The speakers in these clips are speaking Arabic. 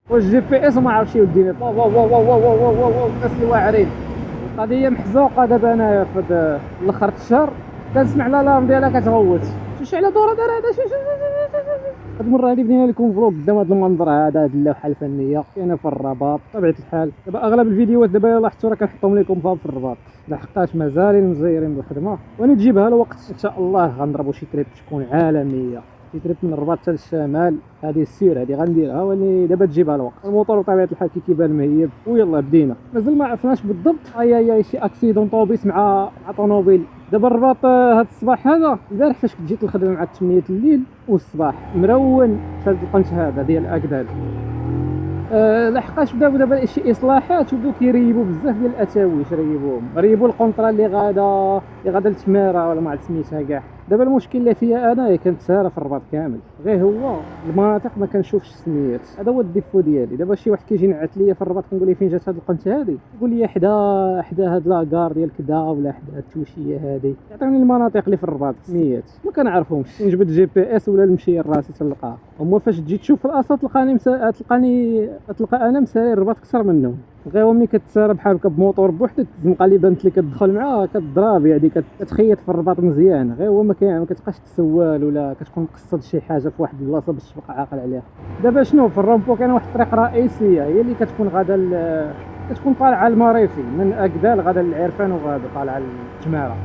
واش جي بي اس وما عرفتش يوديني. واو واو واو واو واو واو واو واو الناس اللي واعرين. القضيه محزوقه دابا انايا في هاد الاخر الشهر كنسمع الالارم ديالها كتغوت. شوف على دوره دار هذا. هاد المره هادي بدينا لكم فلوق قدام هاد المنظر هذا، هاد اللوحه الفنيه كاينه في الرباط بطبيعه الحال. دابا اغلب الفيديوهات دابا لاحظتوا راه كنحطهم لكم في الرباط، لحقاش مازالين مزيرين بالخدمه، وانا تجيبها الوقت ان شاء الله غنضربوا شي تريب تكون عالميه، شي تريب من الرباط حتى للشمال. هذه السير هذه غنديرها، ولي دابا تجيبها الوقت. الموتور بطبيعه الحال كيبان مهيب، ويلا بدينا. مازال ما عرفناش بالضبط. اي شي اكسيدون طوبيس مع طوموبيل. دابا الرباط هاد الصباح هذا، البارح فاش جيت الخدمه مع 8 الليل والصباح مرون في هاد القنت هذا ديال اكدال. لحقاش بداو دابا شي اصلاحات وبداو كيريبوا بزاف ديال الاتاويش، ريبوا القنطره اللي غادا لتماره ولا ما عرفت سميتها كاع. دابا المشكل اللي فيها انا كانت ساره في الرباط كامل، غير هو المناطق ما كنشوفش السميات. هذا هو الديفو ديالي. دابا شي واحد كيجي ينعت ليا في الرباط كنقول ليه فين جات هاد القنته هادي، يقول لي حدا هاد لاكار ديال كدا ولا حدا هاد التوشيه هادي. يعطيني المناطق اللي في الرباط سميات ما كنعرفهمش. نجبد جي بي اس ولا نمشي لراسي تلقاه. هما فاش تجي تشوف في الاصل تلقى انا مسالي الرباط اكثر منهم. غير ملي كتسارى بحال هكا بموطور بوحدك الزنقه اللي بانت لك كتدخل معاه كتضرب، يعني كتخيط في الرباط مزيان. غير هو ما كتبقاش تسوال ولا كتكون مقصد شي حاجه في واحد البلاصه باش تبقى عاقل عليها. دابا شنو في الرومبو كاين واحد الطريق رئيسيه هي اللي كتكون غادا كتكون طالعه المريفي من اكدال غادا للعرفان وغادا طالعه للجماره.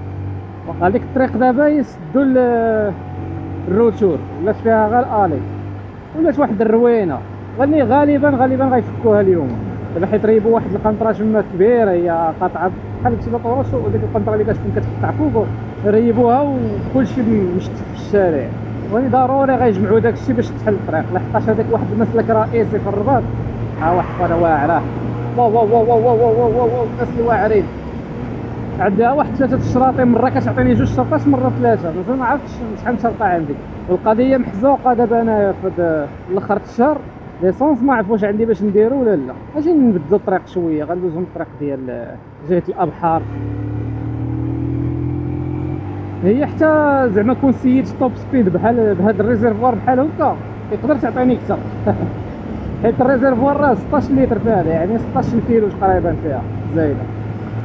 وهذيك الطريق دابا يسدوا الروتور، ولات فيها غير الالي، ولات واحد الروينه. غالبا غيفكوها اليوم. دابا حيت ريبوا واحد القنطره تما كبيره، هي قاطعه بحال شي طوروس، وديك القنطره اللي كتكون كتقطع فوق ريبوها وكلشي مشتت في الشارع. ولي ضروري غيجمعوا داكشي باش تحل الطريق، لحقاش هذاك واحد المسلك رئيسي في الرباط. واحد واعره. واو واو واو واو واو واو واو الناس اللي واعرين. عندها واحد 3 الشراطين، مره كتعطيني 2 شرطات، مره 3. مازال ما عرفتش شحال شرطه عندي. والقضيه محزوقه دابا انايا في الاخر الشهر. ليسونس ما عرفوش عندي باش نديرو ولا لا. اجي نبدلو الطريق شويه، غندوزو من الطريق ديال جهه الابحار. هي حتى زعما كون سيد توب سبيد بحال بهاد الريزيرفوار بحال هكا يقدر تعطيني اكثر. حيت الريزيرفوار راه 16 لتر فيها، يعني 16 كيلو تقريبا فيها زايده.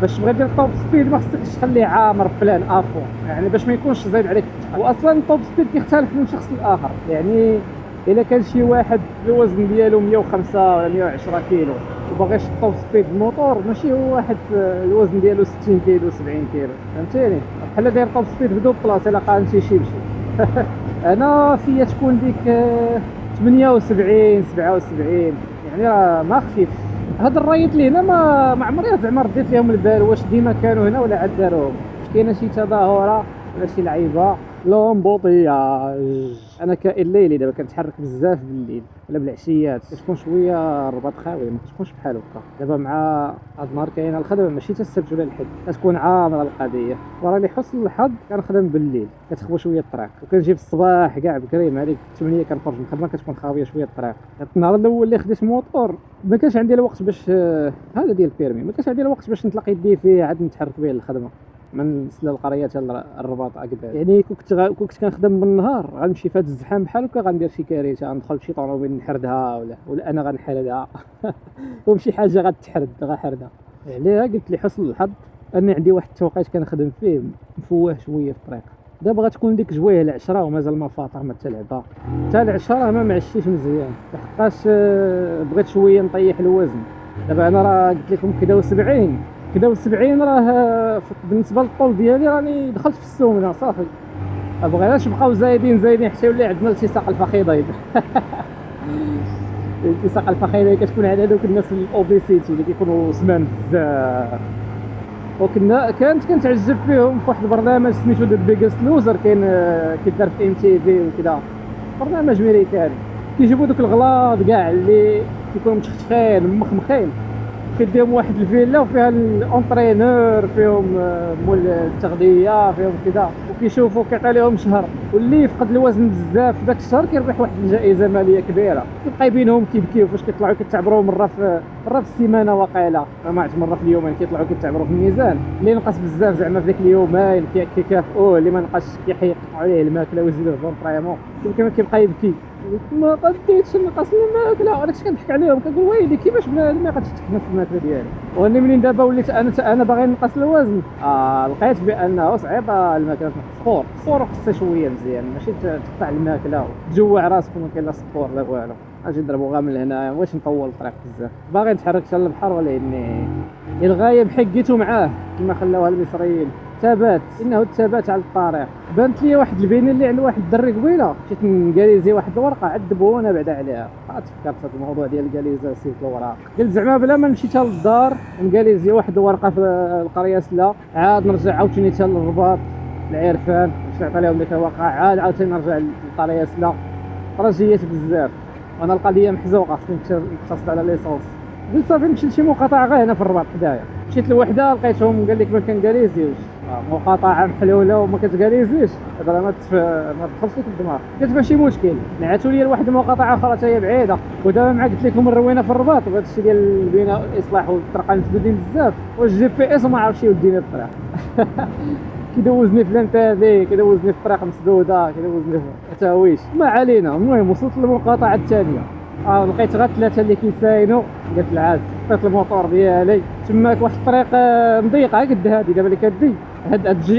باش تبغي دير توب سبيد ما خصكش تخليه عامر بلان افو، يعني باش ما يكونش زايد عليك. واصلا التوب سبيد كيختلف من شخص لاخر، يعني الا كان شي واحد الوزن ديالو 105 ولا 110 كيلو وباغيش التوب سبيد الموتور، ماشي هو واحد الوزن ديالو 60 كيلو 70 كيلو، فهمتيني؟ بحال داير توب سبيد بدو بلاص الا قارنتي شي بشي. انا فيا تكون ديك 78 77، يعني راه ما خفيف. هاد الرايط اللي هنا ما عمري زعما رديت لهم البال واش ديما كانوا هنا ولا عاد داروهم. واش كاينه شي تظاهره ولا شي لعيبه لومبوطياج. انا كائن ليلي دابا كنتحرك بزاف بالليل ولا بالعشيات، كتكون شويه الرباط خاوي، ما كتكونش بحال هكا. دابا مع هاد النهار كاينه الخدمه ماشي حتى السبت ولا الحد، كتكون عامره القضيه. وراني حسن الحظ كنخدم بالليل كتخوى شويه الطريق، وكنجي في الصباح كاع بكري مع ديك 8 كنخرج من الخدمه كتكون خاويه شويه الطريق. النهار الاول اللي خديت موطور ما كانش عندي الوقت باش هذا ديال البيرمي، ما كانش عندي الوقت باش نطلق يدي فيه عاد نتحرك به للخدمه من سلا القريه حتى الرباط اكدال. يعني كنت كنخدم بالنهار غنمشي في هذا الزحام بحال هكا غندير شي كارثه، غندخل بشي طوموبيل نحردها ولا انا غنحردها. ومشي حاجه غتحرد غنحردها. عليها قلت لي حسن الحظ ان عندي واحد التوقيت كنخدم فيه مفوه شويه في الطريق. دابا غتكون ديك جويه العشرة ومازال ما فاطر ما تلعبها حتى العشرة ما معشيش مزيان، لحقاش بغيت شويه نطيح الوزن. دابا انا راه قلت لكم كدا و70 راه بالنسبه للطول ديالي راني دخلت في السومنه صافي. ما بغيناش نبقاو زايدين حتى يولي عندنا التصاق الفخذين. التصاق الفخذين كتكون على هذوك الناس الاوبيسيتي اللي كيكونوا سمان بزاف. كنت كنتعجب فيهم في واحد البرنامج سميتو ذا بيجست لوزر، كيدار في ام تي في وكذا، برنامج امريكاني. كيجيبوا دوك الغلاط كاع اللي كيكونوا متختخين مخمخين، كيديهم واحد الفيلا وفيها الاونترينور، فيهم مول التغذيه، فيهم كذا، وكيشوفوا كيعطي لهم شهر، واللي يفقد الوزن بزاف في ذاك الشهر كيربح واحد الجائزه ماليه كبيره. كيبقى بينهم كيبكيو فاش كيطلعوا كيتعبروا مره في السيمانه، واقيلا ما عرفت مره في اليومين كيطلعوا كيتعبروا في الميزان. اللي نقص بزاف زعما في ذاك اليومين كيكافئوه، اللي ما نقصش كيحيق عليه الماكله ويزيدوه فونطريمون. كيبقى يبكي ما قديتش نقص الماكله، انا كنت كنضحك عليهم كنقول ويلي كيفاش بنادم ما يقدش يتحكم في الماكله ديالي. واني منين دابا وليت انا باغي نقص الوزن لقيت بانه صعيب الماكله تنقص. سبور خصها شويه مزيان، ماشي تقطع الماكله وتجوع راسك وما كاين لا سبور لا والو. اجي نضربو غير من هنا، واش نطول الطريق بزاف، باغي نتحرك حتى للبحر ولكن الغايب حقيتو معاه كما خلاوها المصريين. ثبات، انه الثبات على الطريق. بانت لي واحد البينه اللي عند واحد الدري قبيله، مشيت نكاليزي واحد الورقه عذبونا بعدا عليها. تفكرت في الموضوع ديال الكاليزا سيت الوراق، قلت زعما بلا ما نمشي حتى للدار نكاليزي واحد الورقه في القريه سلا، عاد نرجع عاوتاني حتى للرباط العرفان باش نعطي لهم ديك الواقع، عاد عاوتاني نرجع للقريه سلا. رجيت بزاف وانا القضيه محزوقه، خصني نقتصد على ليسونس. قلت صافي نمشي لشي مقاطعه غير هنا في الرباط حدايا. مشيت لوحده لقيتهم قال لك ما كنكاليزيوش، مقاطعه محلوله وما كتكاليزيش، هذا ما تدخلش لك الدماغ. قلت ماشي مشكل، نعاتوا لي لواحد المقاطعه اخرى حتى هي بعيده، ودابا مع قلت لكم الروينه في الرباط وهذا الشيء ديال البناء والاصلاح والطرقات مسدودين بزاف، والجي بي اس ما عرفش يوديني الطريق. كيدوزني في لانتافي، كيدوزني في الطريق مسدوده، كيدوزني في تاويش. ما علينا. المهم وصلت للمقاطعه الثانيه، لقيت غير ثلاثه اللي كيساينوا. قلت العاز حطيت الموطور ديالي تماك واحد الطريق مضيقه قد هذه دابا اللي كدي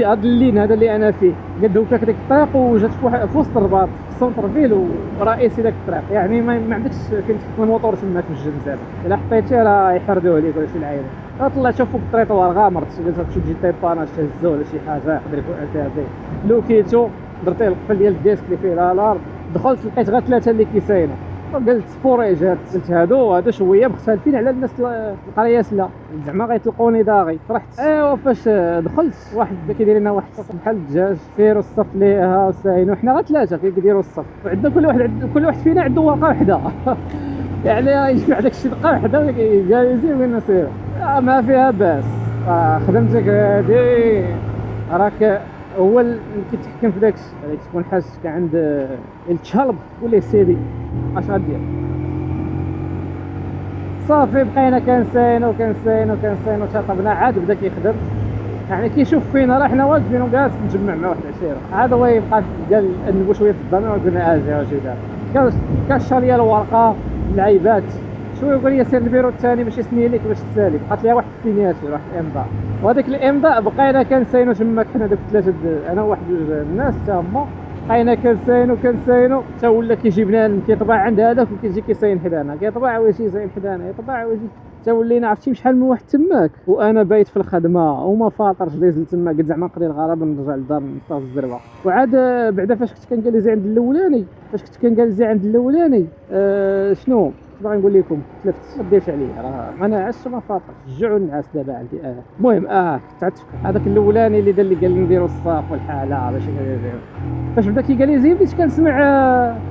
هاد اللين هذا اللي انا فيه، قد هكاك ديك الطريق وجات في وسط الرباط في السونتر فيل ورئيسي داك الطريق، يعني ما عندكش فين تحط الموطور تماك في الجنب زعما، الا حطيتيه راه يحردوه عليك ولا شي لعيبه. طلعت شوف فوق الطريطوار غامرت، قلت تمشي تجي طيباناج تهزو ولا شي حاجه يقدر يكون انتردي. لوكيتو درت القفل ديال الديسك اللي فيه الالارم، دخلت لقيت غير ثلاثه اللي كيساينوا. قلت سبوريجات، قلت هادو شويه مختلفين على الناس القريه سلا، زعما غيطلقوني داغي. فرحت ايوا فاش دخلت واحد كيدير لنا واحد الصف بحال الدجاج، سيروا الصف ليها وساينوا، حنا غير ثلاثه كيديروا الصف، وعندنا كل واحد فينا عنده ورقه وحده. يعني يجمع داك الشيء دقه وحده جالسين وين نسيروا، ما فيها باس. خدمتك هادي راك هو اللي كيتحكم في داكشي، يعني تكون حاسس عند الشلب ولا سيدي اش غدير. صافي بقينا كنساينو شطبنا، عاد بدا كيخدم، يعني كيشوف فينا راه حنا واقفين وجالس نجمع مع واحد العشيره، عاد هو يبقى قال نبو شويه في الضمير وقلنا اجي دار كاشا ليا الورقه العيبات شويه، قال لي سير البيرو الثاني باش يسني لك باش تسالي، بقات ليها واحد السينياتور واحد الامضاء، وهذاك الامضاء بقينا كنساينو تماك حنا دوك ثلاثه انا وواحد جوج الناس تا هما، بقينا كنساينو حتى ولا كيجيب لنا كيطبع عند هذاك وكيجي كيساين حدانا، كيطبع ويجي يساين حدانا، يطبع ويجي، حتى ولينا عرفتي شحال من واحد تماك وانا بايت في الخدمه وما فاطرش نزل تما، قلت زعما نقضي الغرض ونرجع للدار نطاف الزربه. وعاد بعدا فاش كنت كنجالسي عند الاولاني شنو باغي نقول لكم، تلفت ما ديرش عليا، راه انا عشت ما فاطرش، الجوع والنعاس دابا عندي. المهم تعرف هذاك الاولاني اللي قال لي نديروا الصاف والحاله باش فاش بدا كيجاليزي بديت كنسمع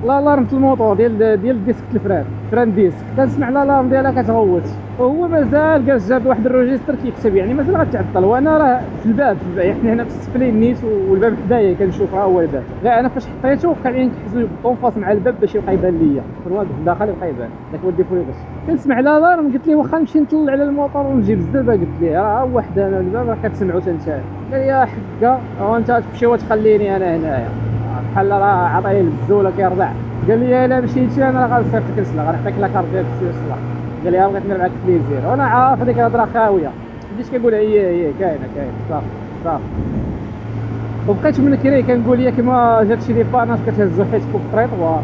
لالارم الموطور ديال ديسك الفران ديسك، كنسمع لالارم ديالها كتغوت، وهو مازال جالس جاب واحد الروجيستر كيكتب، يعني مازال غتعطل، وانا راه في الباب حنا هنا في السفلين نيت والباب حدايا كنشوف راه هو الباب، غير انا فاش حطيته كان عندي كنحس بالطونفاس مع الباب باش يبقى يبان ليا، كون واقف داخل يبقى يبان داك ودي فويقش. كنسمع لالارم قلت ليه واخا نمشي نطلع على الموطور ونجيب الزربه، قلت ليه راه واحد انا الباب راه كتسمعوا حتى نتا، قال يا حكا وانت تمشي وتخليني انا هنايا بحال راه عطاني البزوله كيرضع، قال لي الا مشيتي انا راه غنصيفطك للسلا، غنعطيك لاكارت ديال السلا، قال لي بغيت ندير معاك بليزير، وانا عارف هذيك الهضره خاويه، بديت كنقول هي كاينه صافي. وبقيت من كري كنقول ياك ما جات شي ديباناج كتهزو حيت فوق الطريطوار،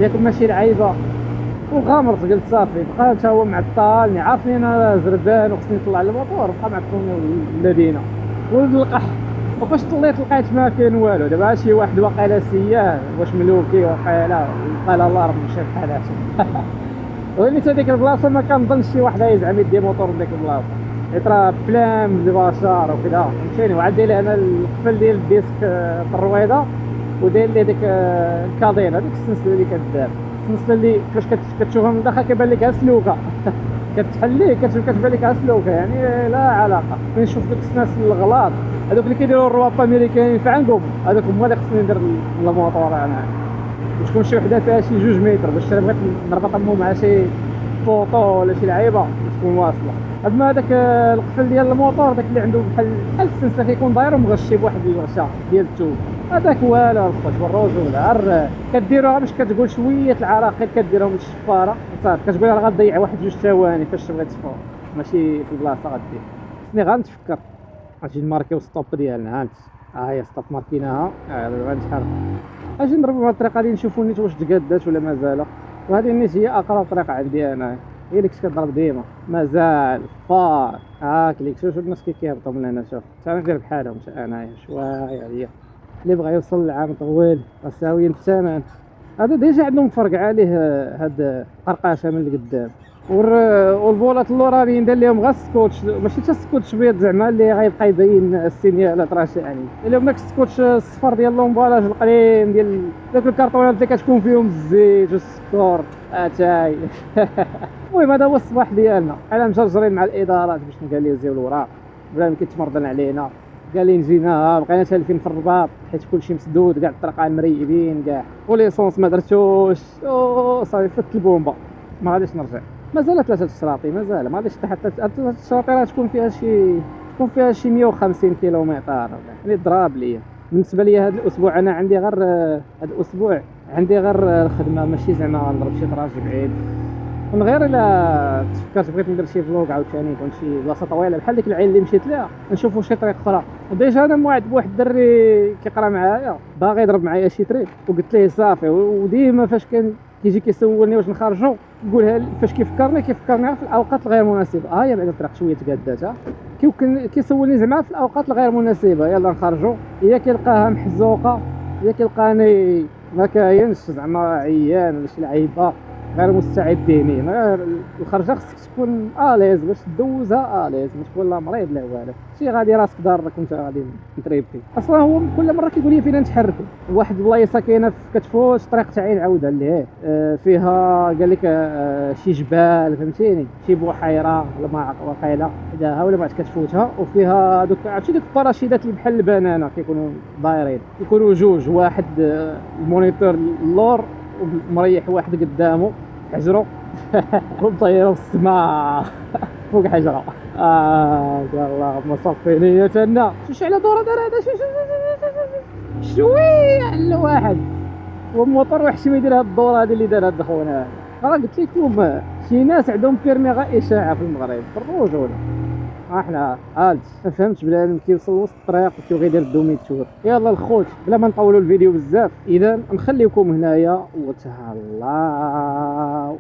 ياك ماشي لعيبه، وغامرت قلت صافي بقى حتى هو معطلني، عارفني انا زربان وخصني نطلع الموطور، بقى معطلني المدينه ولد القح. وفاش طليت لقيت ما كاين والو، دابا شي واحد واقيلا سياه واش ملوكي واقيلا قال الله ربي مشى بحالاتو. وليت هذيك البلاصه ما كنظنش شي واحد يزعم يدي موطور من ديك البلاصه، حيت راه بلام البشر وكذا مشيني، وعاد داير انا القفل ديال الديسك الرويضه وداير لي ديك الكادين هذيك السلسله اللي كدار، السلسله اللي فاش كتشوفها من الداخل كيبان لك سلوكه. كتحليه كتبان لك سلوكه، يعني لا علاقه. خصني نشوف ديك الناس الغلاط هذوك اللي كيديروا الرواب امريكانيين في عنقهم، هذوك هما اللي خصني ندير الموطور انا، وتكون شي وحده فيها شي 2 متر باش بغيت نربط مع شي فوطو ولا شي لعيبه تكون واصله. اما هذاك القفل ديال الموطور داك اللي عنده بحال السلسله كيكون داير ومغشي بواحد الغشا ديال الثوب، هذاك والو الخوت والرجل عر كديروها باش كتقول شويه العراقيل كديرهم للشفاره صافي كتقول راه غتضيع واحد جوج ثواني فاش تبغي تفور ماشي في البلاصه غدير خصني غنتفكر غنجي نماركيو ستوب ديالنا هانت هي ستوب ماركيناها دابا غنتحرك اجي نضربو بهاد الطريقه هادي نشوفو نيت واش تقادات ولا مازال وهذه نيت هي اقرب طريقه عندي انا هي اللي كنت كنضرب ديما مازال فار هاك ليك شوف الناس كي كيهبطوا من هنا شوف حتى ندير بحالهم انايا شويه عليا اللي بغى يوصل لعام طويل راه الثمن هذا ديجا عندهم فرق عليه هاد قرقاشه من القدام والبولات اللورانيين دار لهم غير السكوتش ماشي حتى السكوتش بيض زعما اللي غيبقى يبين السينيالات راه شاعني لهم داك السكوتش الصفر ديال لومبالاج القديم ديال داك الكرطونات اللي كتكون فيهم الزيت والسكر اتاي المهم هذا هو الصباح ديالنا حنا مجرجرين مع الادارات باش نكاليزيو الوراق بلا ما كيتمرضن علينا قال لي نجينا بقينا سالفين في الرباط حيت كلشي مسدود كاع الطرقان مريبين كاع وليسونس ما درتوش صافي فت البومبا ما غاديش نرجع مازال 3 الشراطي مازال ما غاديش حتى 3 الشراطي راه تكون فيها شي 150 كيلومتر يعني ضراب ليا بالنسبه لي هذا الاسبوع انا عندي غير هذا الاسبوع عندي غير الخدمه ماشي زعما نضرب شي طراج بعيد من غير الا تفكرت بغيت ندير شي فلوق عاوتاني يكون شي بلاصه طويله بحال ديك العين اللي مشيت ليها نشوفوا شي طريق اخرى وديجا انا موعد بواحد الدري كيقرا معايا باغي يضرب معايا شي طريق وقلت ليه صافي وديما فاش كيجي كيسولني واش نخرجوا نقولها فاش كيفكرني في الاوقات الغير مناسبه هي بعدا الطريق شويه تقادات كيسولني زعما في الاوقات الغير مناسبه يلا نخرجوا هي كيلقاها محزوقه هي كيلقاني ما كاينش زعما عيان ولا شي لعيبه غير مستعد ذهنيا الخرجه خصك تكون اليز باش دوزها اليز ما تكون لا مريض لا والو شي غادي راسك دارك وانت غادي تريب فيه اصلا هو كل مره كيقول لي فينا نتحركوا واحد البلايصه كاينه كتفوت طريق تاعي نعاودها ليه فيها قال لك شي جبال فهمتيني شي بحيره ولا ما واقيلا حداها ولا بعد كتفوتها وفيها دوك عرفتي ديك الباراشيدات اللي بحال البنانه كيكونوا دايرين كيكونوا جوج واحد المونيتور اللور ومريح واحد قدامه حجره وطيره في السماء فوق حجره اللهم صفي نيتنا شوش على دوره دار هذا شويه على واحد والموتور وحش ما يدير هاد الدوره هذه اللي دار هاد خونا راه قلت لكم شي ناس عندهم بيرمي غير اشاعه في المغرب بالرجوله احنا ما فهمتش بلا كيوصل وسط الطريق وكيبغي يدير الدوميتور يلا الخوت بلا ما نطولوا الفيديو بزاف اذا نخليكم هنايا وتهلاو